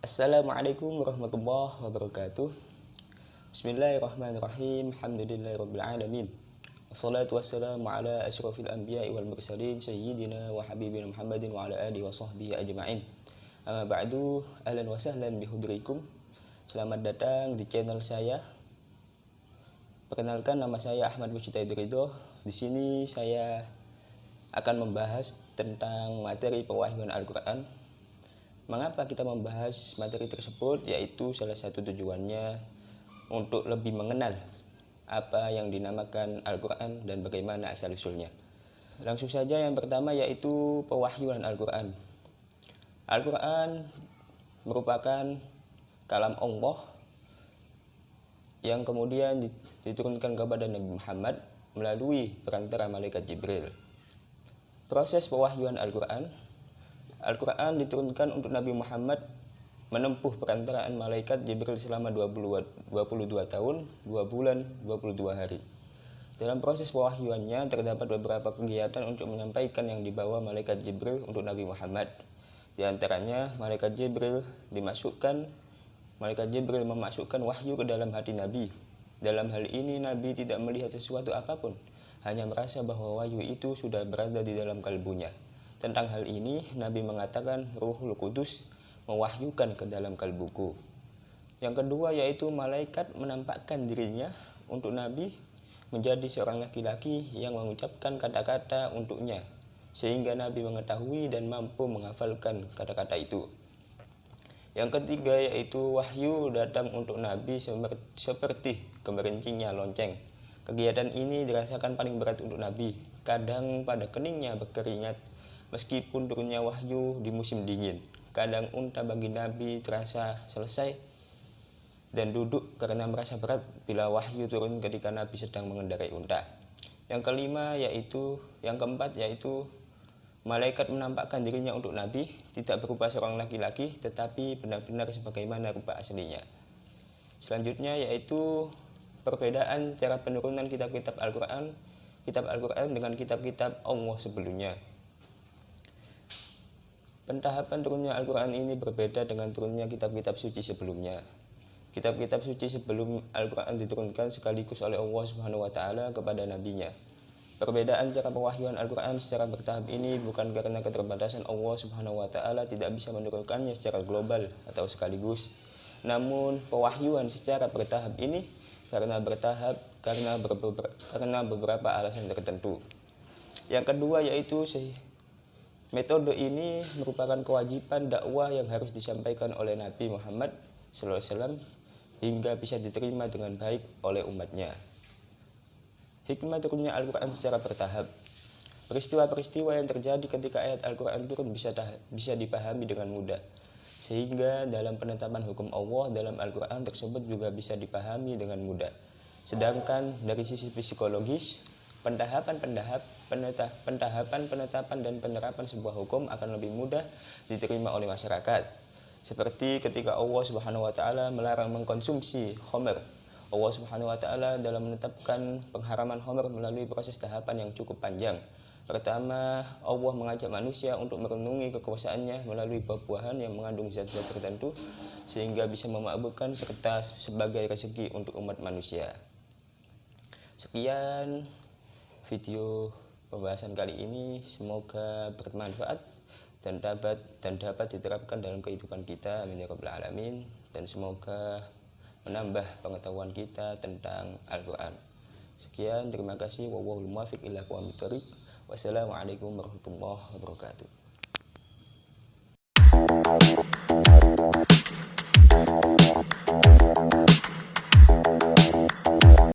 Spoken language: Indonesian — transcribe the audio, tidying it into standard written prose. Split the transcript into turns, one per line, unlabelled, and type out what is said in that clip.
Assalamualaikum warahmatullahi wabarakatuh. Bismillahirrahmanirrahim. Alhamdulillahirabbil alamin. Wassalatu wassalamu ala asyrafil anbiya'i wal mursalin sayyidina wa habibina Muhammadin wa ala alihi wa sahbihi ajma'in. Amma ba'du, ahlan wa sahlan bihudrikum. Selamat datang di channel saya. Perkenalkan, nama saya Ahmad Mujtahid Ridho. Di sini saya akan membahas tentang materi pewahyuan Al-Qur'an. Mengapa kita membahas materi tersebut? Yaitu salah satu tujuannya untuk lebih mengenal apa yang dinamakan Al-Quran dan bagaimana asal-usulnya. Langsung saja, yang pertama yaitu pewahyuan Al-Quran. Al-Quran merupakan kalam Allah yang kemudian diturunkan kepada Nabi Muhammad melalui perantara malaikat Jibril. Proses pewahyuan Al-Quran diturunkan untuk Nabi Muhammad menempuh perantaraan malaikat Jibril selama 22 tahun, 2 bulan, 22 hari. Dalam proses pewahyuannya terdapat beberapa kegiatan untuk menyampaikan yang dibawa malaikat Jibril untuk Nabi Muhammad. Di antaranya, malaikat Jibril memasukkan wahyu ke dalam hati Nabi. Dalam hal ini Nabi tidak melihat sesuatu apapun, hanya merasa bahwa wahyu itu sudah berada di dalam kalbunya. Tentang hal ini, Nabi mengatakan, Ruhul Kudus mewahyukan ke dalam kalbuku. Yang kedua yaitu malaikat menampakkan dirinya untuk Nabi menjadi seorang laki-laki yang mengucapkan kata-kata untuknya, sehingga Nabi mengetahui dan mampu menghafalkan kata-kata itu. Yang ketiga yaitu wahyu datang untuk Nabi seperti gemerincingnya lonceng. Kegiatan ini dirasakan paling berat untuk Nabi. Kadang pada keningnya berkeringat meskipun turunnya wahyu di musim dingin. Kadang unta bagi Nabi terasa selesai dan duduk karena merasa berat bila wahyu turun ketika Nabi sedang mengendarai unta. Yang keempat yaitu malaikat menampakkan dirinya untuk Nabi, tidak berupa seorang laki-laki tetapi benar-benar sebagaimana rupa aslinya. Selanjutnya yaitu perbedaan cara penurunan kitab-kitab Al-Quran dengan kitab-kitab Allah sebelumnya. Pentahapan turunnya Al-Quran ini berbeda dengan turunnya kitab-kitab suci sebelumnya. Kitab-kitab suci sebelum Al-Quran diturunkan sekaligus oleh Allah Subhanahu wa Ta'ala kepada nabinya. Perbedaan cara pewahyuan Al-Quran secara bertahap ini bukan karena keterbatasan Allah Subhanahu wa Ta'ala tidak bisa menurunkannya secara global atau sekaligus. Namun pewahyuan secara bertahap ini karena beberapa alasan tertentu. Yang kedua yaitu metode ini merupakan kewajiban dakwah yang harus disampaikan oleh Nabi Muhammad SAW hingga bisa diterima dengan baik oleh umatnya. Hikmah turunnya Al-Quran secara bertahap. Peristiwa-peristiwa yang terjadi ketika ayat Al-Quran turun bisa dipahami dengan mudah, sehingga dalam penetapan hukum Allah dalam Al-Quran tersebut juga bisa dipahami dengan mudah. Sedangkan dari sisi psikologis, penetapan dan penerapan sebuah hukum akan lebih mudah diterima oleh masyarakat. Seperti ketika Allah Subhanahu wa Ta'ala melarang mengkonsumsi khamr. Allah Subhanahu wa Ta'ala dalam menetapkan pengharaman khamr melalui proses tahapan yang cukup panjang. Pertama, Allah mengajak manusia untuk merenungi kekuasaannya melalui buah-buahan yang mengandung zat-zat tertentu sehingga bisa memabukkan serta sebagai rezeki untuk umat manusia. Sekian video pembahasan kali ini, semoga bermanfaat dan dapat diterapkan dalam kehidupan kita, amin ya rabbal alamin, dan semoga menambah pengetahuan kita tentang Al-Quran. Sekian, terima kasih. Wallahul muwaffiq ila aqwamit thoriq. Wassalamualaikum warahmatullahi wabarakatuh.